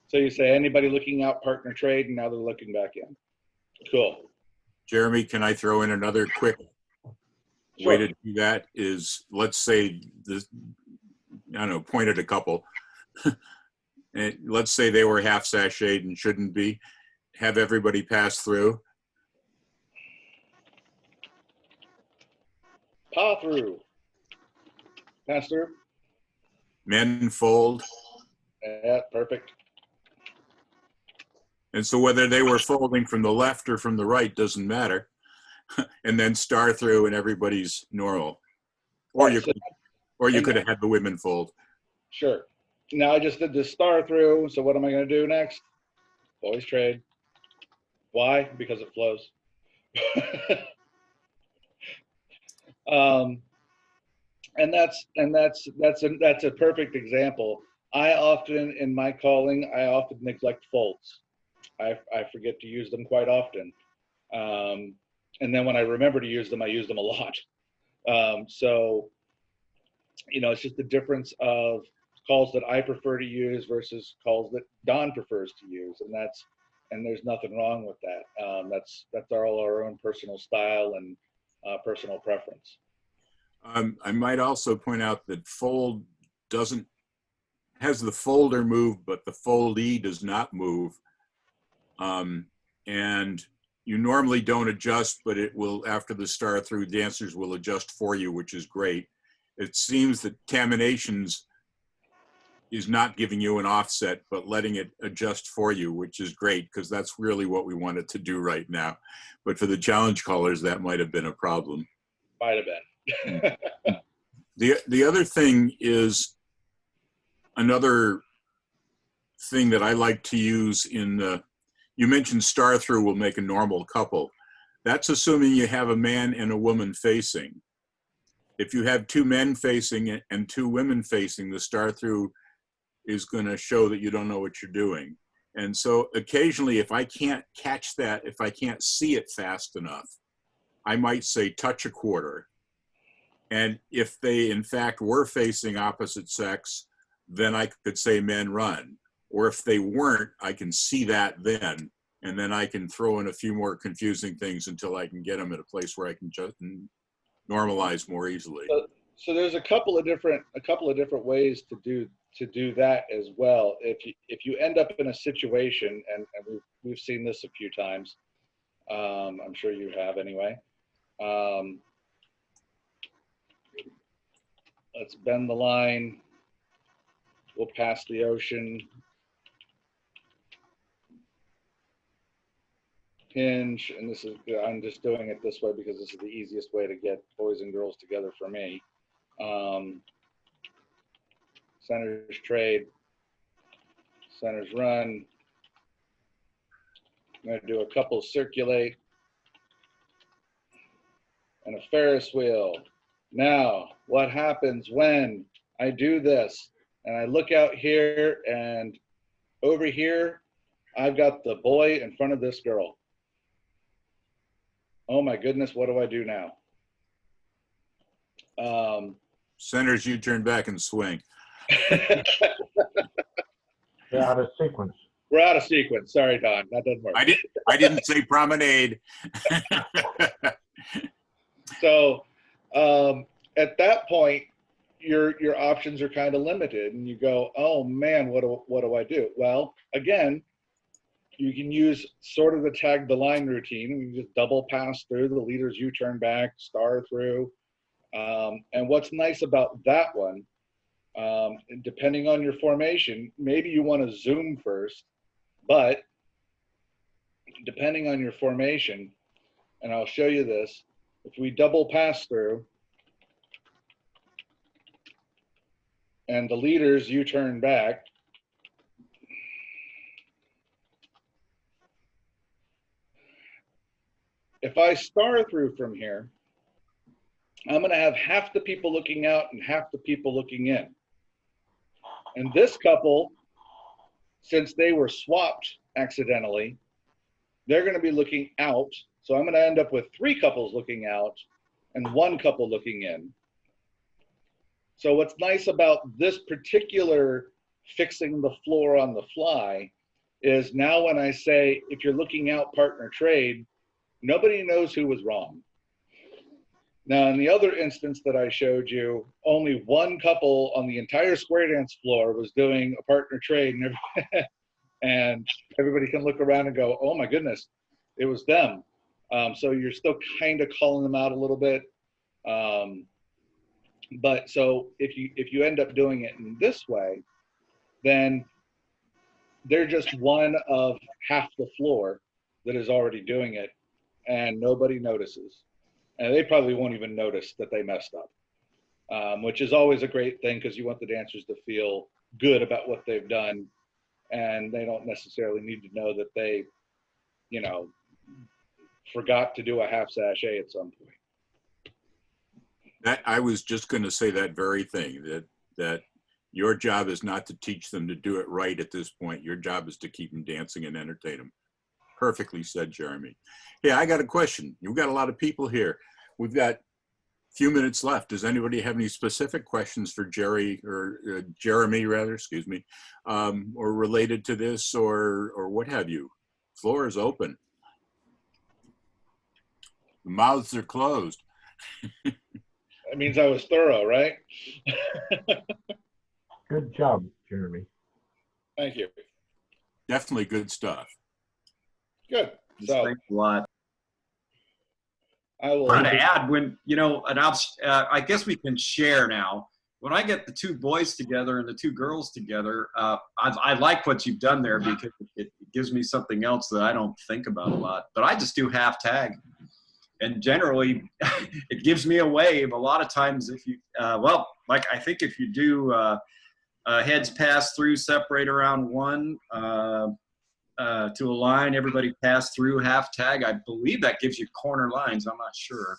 So you say, anybody looking out, partner trade, and now they're looking back in. Cool. Jeremy, can I throw in another quick way to do that? Is, let's say this, I don't know, point at a couple. And let's say they were half sashayed and shouldn't be. Have everybody pass through. Paw through. Pass through. Men fold. Yeah, perfect. And so whether they were folding from the left or from the right doesn't matter. And then star through and everybody's normal. Or you could have had the women fold. Sure. Now I just did the star through, so what am I going to do next? Boys trade. Why? Because it flows. And that's a perfect example. I often, in my calling, I often neglect folds. I forget to use them quite often. And then when I remember to use them, I use them a lot. So, you know, it's just the difference of calls that I prefer to use versus calls that Don prefers to use. And there's nothing wrong with that. That's all our own personal style and personal preference. I might also point out that fold has the folder move, but the foldee does not move. And you normally don't adjust, but it will, after the star through, dancers will adjust for you, which is great. It seems that Taminations is not giving you an offset, but letting it adjust for you, which is great, because that's really what we wanted to do right now. But for the challenge callers, that might have been a problem. Might have been. The other thing is, another thing that I like to use in the, you mentioned star through will make a normal couple. That's assuming you have a man and a woman facing. If you have two men facing and two women facing, the star through is going to show that you don't know what you're doing. And so occasionally, if I can't catch that, if I can't see it fast enough, I might say touch a quarter. And if they in fact were facing opposite sex, then I could say men run. Or if they weren't, I can see that then, and then I can throw in a few more confusing things until I can get them at a place where I can just normalize more easily. So there's a couple of different ways to do that as well. If you end up in a situation, and we've seen this a few times, I'm sure you have anyway. Let's bend the line. We'll pass the ocean. Hinge, and this is, I'm just doing it this way because this is the easiest way to get boys and girls together for me. centers trade, centers run. I'm going to do a couple circulate and a Ferris wheel. Now, what happens when I do this and I look out here, and over here, I've got the boy in front of this girl. Oh my goodness, what do I do now? Centers, you turn back and swing. They're out of sequence. We're out of sequence. Sorry, Don, that doesn't work. I didn't say promenade. So at that point, your options are kind of limited, and you go, oh man, what do I do? Well, again, you can use sort of the tag the line routine. We can just double pass through the leaders, U-turn back, star through. And what's nice about that one, depending on your formation, maybe you want to zoom first, but depending on your formation, and I'll show you this, if we double pass through and the leaders U-turn back, if I star through from here, I'm going to have half the people looking out and half the people looking in. And this couple, since they were swapped accidentally, they're going to be looking out. So I'm going to end up with 3 couples looking out and 1 couple looking in. So what's nice about this particular fixing the floor on the fly is now when I say, if you're looking out, partner trade, nobody knows who was wrong. Now, in the other instance that I showed you, only 1 couple on the entire square dance floor was doing a partner trade, and everybody can look around and go, oh my goodness, it was them. So you're still kind of calling them out a little bit. But so if you end up doing it in this way, then they're just one of half the floor that is already doing it, and nobody notices. And they probably won't even notice that they messed up, which is always a great thing because you want the dancers to feel good about what they've done, and they don't necessarily need to know that they, you know, forgot to do a half sachet at some point. That I was just going to say that very thing, that your job is not to teach them to do it right at this point. Your job is to keep them dancing and entertain them. Perfectly said, Jeremy. Hey, I got a question. You've got a lot of people here. We've got a few minutes left. Does anybody have any specific questions for Jerry or Jeremy, rather, excuse me, or related to this or what have you? Floor is open. The mouths are closed. That means I was thorough, right? Good job, Jeremy. Thank you. Definitely good stuff. Good. So Thanks a lot. I will. I want to add when, you know, I guess we can share now. When I get the 2 boys together and the 2 girls together, I like what you've done there because it gives me something else that I don't think about a lot. But I just do half tag. And generally, it gives me a wave. A lot of times if you, well, like I think if you do heads pass through, separate around 1, to a line, everybody pass through half tag. I believe that gives you corner lines. I'm not sure.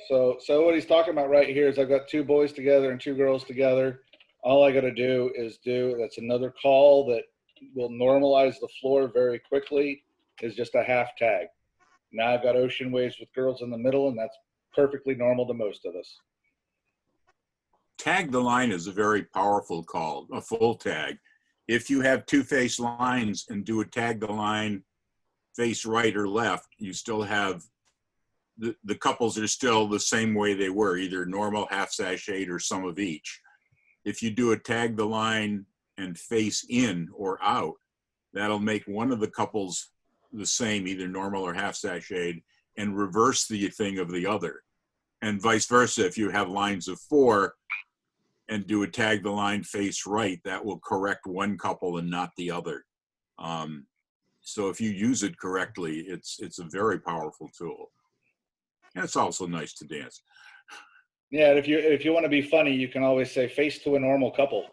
So what he's talking about right here is I've got 2 boys together and 2 girls together. All I got to do is that's another call that will normalize the floor very quickly, is just a half tag. Now I've got ocean waves with girls in the middle, and that's perfectly normal to most of us. Tag the line is a very powerful call, a full tag. If you have 2 face lines and do a tag the line face right or left, you still have the couples are still the same way they were, either normal, half sachet, or some of each. If you do a tag the line and face in or out, that'll make one of the couples the same, either normal or half sachet, and reverse the thing of the other. And vice versa, if you have lines of 4 and do a tag the line face right, that will correct one couple and not the other. So if you use it correctly, it's a very powerful tool. And it's also nice to dance. Yeah, and if you want to be funny, you can always say face to a normal couple.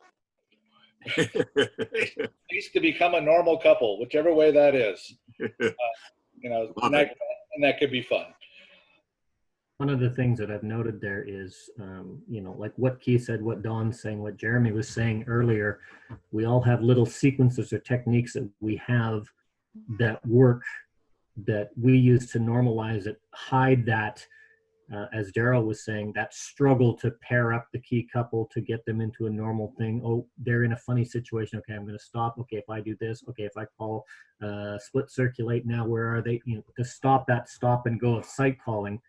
Needs to become a normal couple, whichever way that is. You know, Love and that could be fun. One of the things that I've noted there is, you know, like what Keith said, what Don's saying, what Jeremy was saying earlier, we all have little sequences or techniques that we have that work, that we use to normalize it, hide that, as Daryl was saying, that struggle to pair up the key couple to get them into a normal thing. Oh, they're in a funny situation. Okay, I'm going to stop. Okay, if I do this, okay, if I call split circulate now, where are they? You know, to stop that stop and go of sight calling.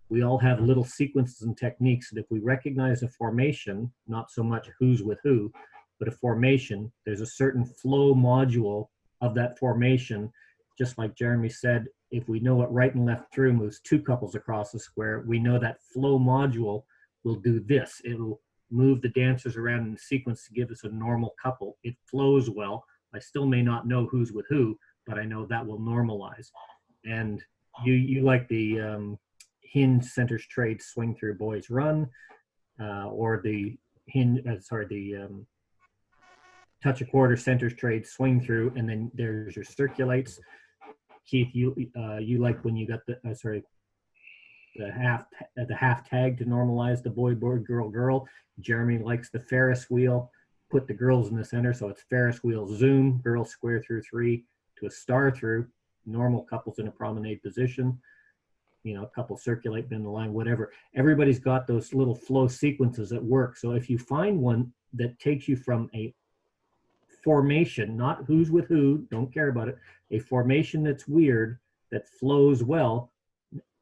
We all have little sequences and techniques that if we recognize a formation, not so much who's with who, but a formation, there's a certain flow module of that formation. Just like Jeremy said, if we know what right and left through moves two couples across the square, we know that flow module will do this. It'll move the dancers around in the sequence to give us a normal couple. It flows well. I still may not know who's with who, but I know that will normalize. And you like the hinge centers trade swing through boys run, or the hinge, touch a quarter centers trade swing through, and then there's your circulates. Keith, you like when you got the half tag to normalize the boy girl girl. Jeremy likes the Ferris wheel, put the girls in the center, so it's Ferris wheel zoom, girls square through three to a star through, normal couples in a promenade position. You know, a couple circulate, bend the line, whatever. Everybody's got those little flow sequences at work. So if you find one that takes you from a formation, not who's with who, don't care about it, a formation that's weird, that flows well,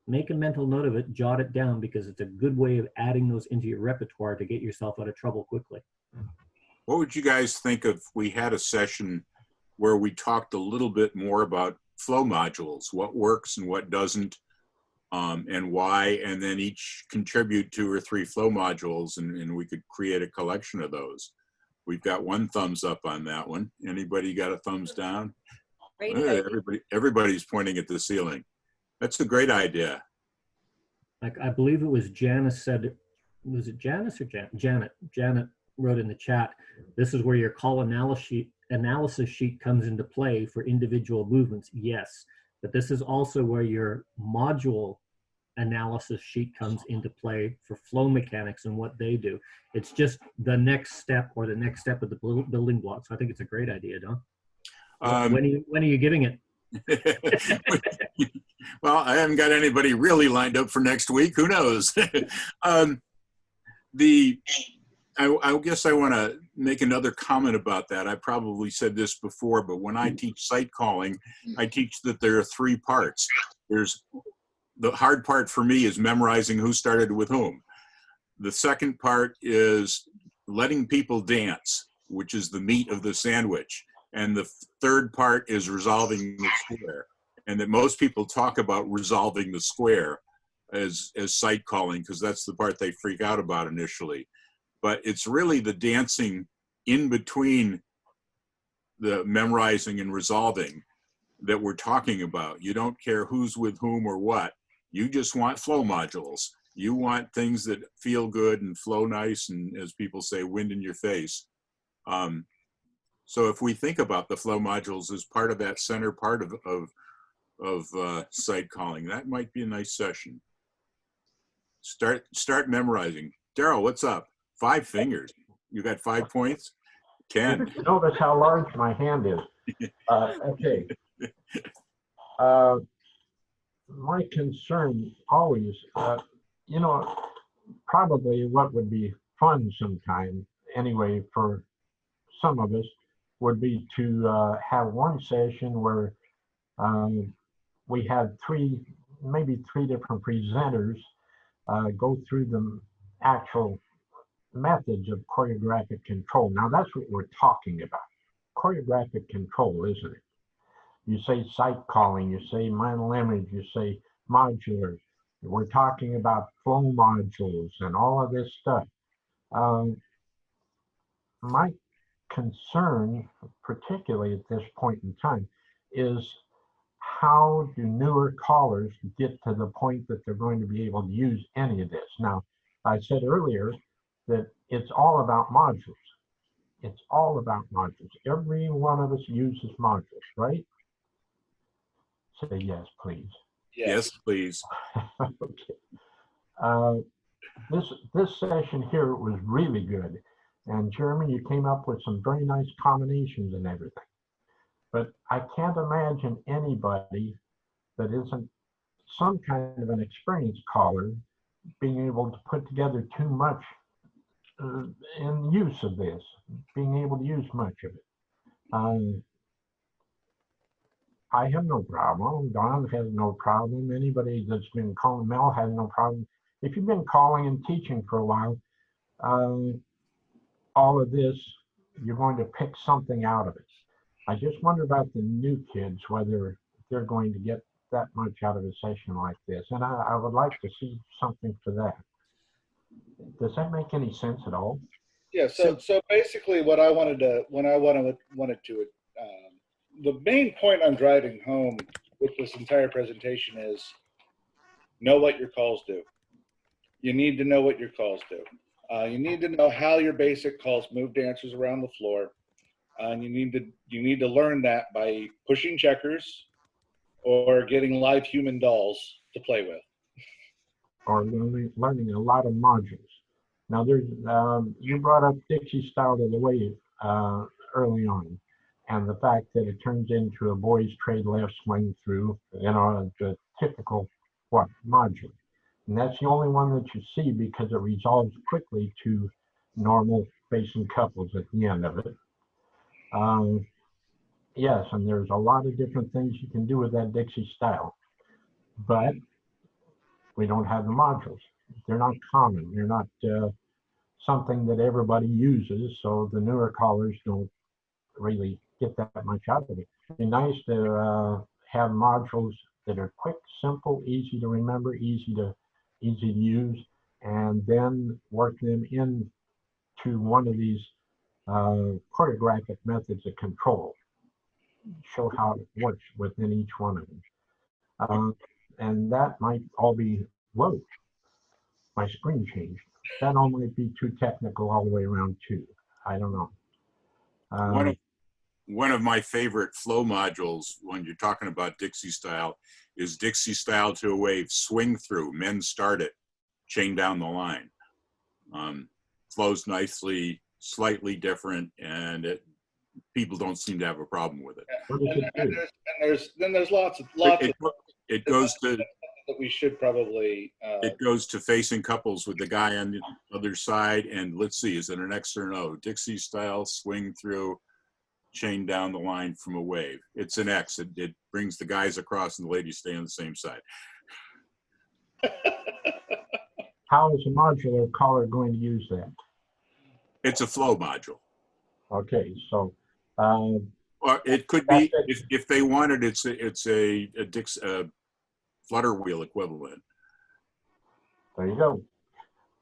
make a mental note of it, jot it down, because it's a good way of adding those into your repertoire to get yourself out of trouble quickly. What would you guys think if we had a session where we talked a little bit more about flow modules, what works and what doesn't, and why, and then each contribute 2 or 3 flow modules, and we could create a collection of those. We've got 1 thumbs up on that one. Anybody got a thumbs down? Everybody's pointing at the ceiling. That's a great idea. Like, I believe it was Janice said, was it Janice or Janet? Janet wrote in the chat, this is where your call analysis sheet comes into play for individual movements. Yes, but this is also where your module analysis sheet comes into play for flow mechanics and what they do. It's just the next step, or the next step of the building blocks. So I think it's a great idea, Don. When are you giving it? Well, I haven't got anybody really lined up for next week. Who knows? I guess I want to make another comment about that. I probably said this before, but when I teach sight calling, I teach that there are 3 parts. There's the hard part for me is memorizing who started with whom. The second part is letting people dance, which is the meat of the sandwich. And the third part is resolving the square. And that most people talk about resolving the square as sight calling, because that's the part they freak out about initially. But it's really the dancing in between the memorizing and resolving that we're talking about. You don't care who's with whom or what. You just want flow modules. You want things that feel good and flow nice, and as people say, wind in your face. So if we think about the flow modules as part of that center part of sight calling, that might be a nice session. Start memorizing. Daryl, what's up? 5 fingers. You got 5 points? 10. Notice how large my hand is. Okay. My concern always, you know, probably what would be fun sometime, anyway, for some of us, would be to have one session where we had maybe three different presenters go through the actual methods of choreographic control. Now that's what we're talking about. Choreographic control, isn't it? You say sight calling, you say mental image, you say modular. We're talking about flow modules and all of this stuff. My concern, particularly at this point in time, is how do newer callers get to the point that they're going to be able to use any of this? Now, I said earlier that it's all about modules. It's all about modules. Every one of us uses modules, right? Say yes, please. Yes, please. Okay. Uh, this session here was really good. And Jeremy, you came up with some very nice combinations and everything. But I can't imagine anybody that isn't some kind of an experienced caller being able to put together too much in use of this, being able to use much of it. I have no problem. Don has no problem. Anybody that's been calling, Mel has no problem. If you've been calling and teaching for a while, all of this, you're going to pick something out of it. I just wonder about the new kids, whether they're going to get that much out of a session like this. And I would like to see something for that. Does that make any sense at all? Yeah. So basically, what I wanted to, the main point I'm driving home with this entire presentation is know what your calls do. You need to know what your calls do. You need to know how your basic calls move dancers around the floor. And you need to learn that by pushing checkers or getting live human dolls to play with. Or learning a lot of modules. Now, there's you brought up Dixie style of the wave early on, and the fact that it turns into a boys trade left swing through, the typical module, and that's the only one that you see because it resolves quickly to normal facing couples at the end of it. Yes, and there's a lot of different things you can do with that Dixie style, but we don't have the modules. They're not common. They're not something that everybody uses, so the newer callers don't really get that much out of it. It'd be nice to have modules that are quick, simple, easy to remember, easy to use, and then work them into one of these choreographic methods of control. Show how it works within each one of them. And that might all be, whoa, my screen changed. That all might be too technical all the way around too. I don't know. One of my favorite flow modules when you're talking about Dixie style is Dixie style to a wave swing through. Men start it, chain down the line. Flows nicely, slightly different, and people don't seem to have a problem with it. And there's lots of it goes to that we should probably it goes to facing couples with the guy on the other side, and let's see, is it an X or no? Dixie style swing through, chain down the line from a wave. It's an X. It brings the guys across and the ladies stay on the same side. How is a modular caller going to use that? It's a flow module. Okay, so or it could be if they wanted. It's a flutter wheel equivalent. There you go.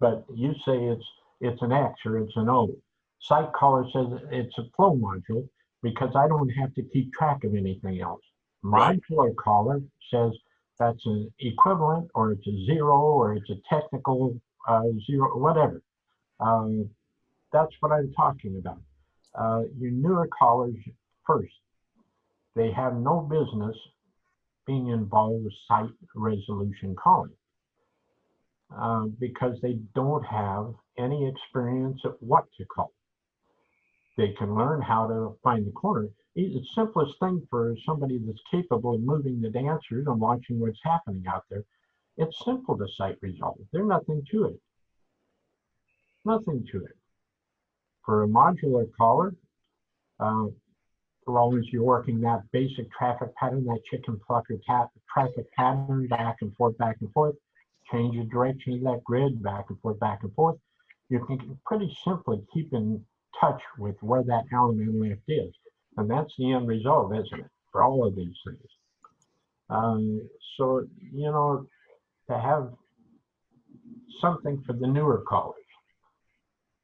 But you say it's an X or it's an O. Site caller says it's a flow module because I don't have to keep track of anything else. Modular caller says that's an equivalent, or it's a zero, or it's a technical zero, whatever. That's what I'm talking about. Your newer callers, first, they have no business being involved with site resolution calling because they don't have any experience at what to call. They can learn how to find the corner. The simplest thing for somebody that's capable of moving the dancers and watching what's happening out there, it's simple to site resolve. There's nothing to it. Nothing to it. For a modular caller, as long as you're working that basic traffic pattern, that chicken plucker traffic pattern, back and forth, change the direction of that grid, back and forth, you can pretty simply keep in touch with where that Allen and left is. And that's the end result, isn't it, for all of these things? So, to have something for the newer callers.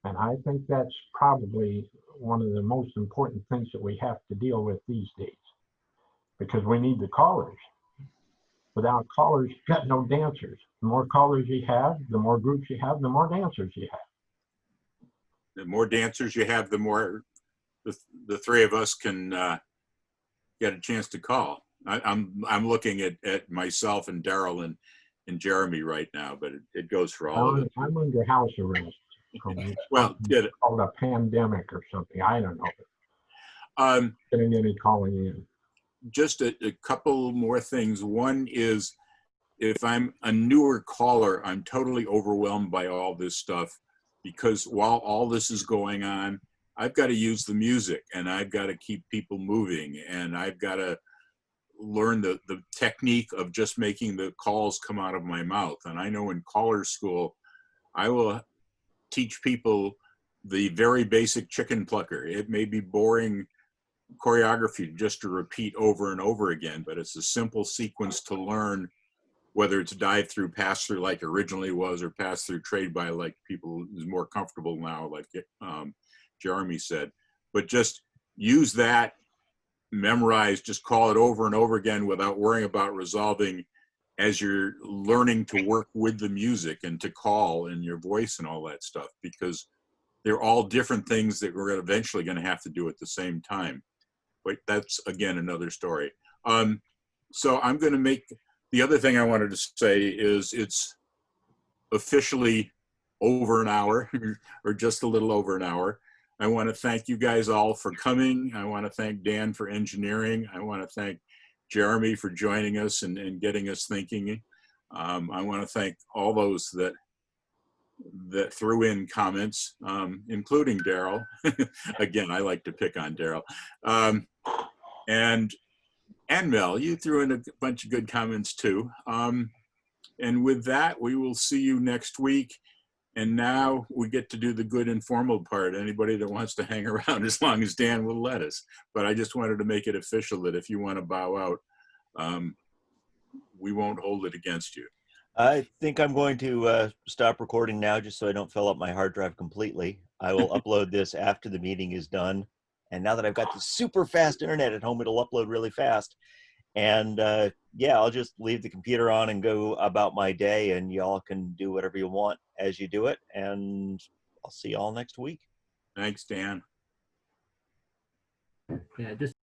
And I think that's probably one of the most important things that we have to deal with these days, because we need the callers. Without callers, you got no dancers. The more callers you have, the more groups you have, the more dancers you have. The more dancers you have, the more the three of us can get a chance to call. I'm looking at myself and Daryl and Jeremy right now, but it goes for all of us. I'm under house arrest. Well, It's called a pandemic or something. I don't know. Getting any calling in. Just a couple more things. One is, if I'm a newer caller, I'm totally overwhelmed by all this stuff, because while all this is going on, I've got to use the music and I've got to keep people moving, and I've got to learn the technique of just making the calls come out of my mouth. And I know in caller school, I will teach people the very basic chicken plucker. It may be boring choreography just to repeat over and over again, but it's a simple sequence to learn, whether it's dive through, pass through like originally was, or pass through, trade by like people is more comfortable now, like Jeremy said. But just use that, memorize, just call it over and over again without worrying about resolving, as you're learning to work with the music and to call and your voice and all that stuff, because they're all different things that we're eventually going to have to do at the same time. But that's, again, another story. So I'm going to make, the other thing I wanted to say is it's officially over an hour or just a little over an hour. I want to thank you guys all for coming. I want to thank Dan for engineering. I want to thank Jeremy for joining us and getting us thinking. I want to thank all those that threw in comments, including Daryl. Again, I like to pick on Daryl. And Mel, you threw in a bunch of good comments too. And with that, we will see you next week. And now we get to do the good informal part. Anybody that wants to hang around, as long as Dan will let us. But I just wanted to make it official that if you want to bow out, we won't hold it against you. I think I'm going to stop recording now, just so I don't fill up my hard drive completely. I will upload this after the meeting is done. And now that I've got the super fast internet at home, it'll upload really fast. And yeah, I'll just leave the computer on and go about my day, and y'all can do whatever you want as you do it. And I'll see y'all next week. Thanks, Dan. Yeah, just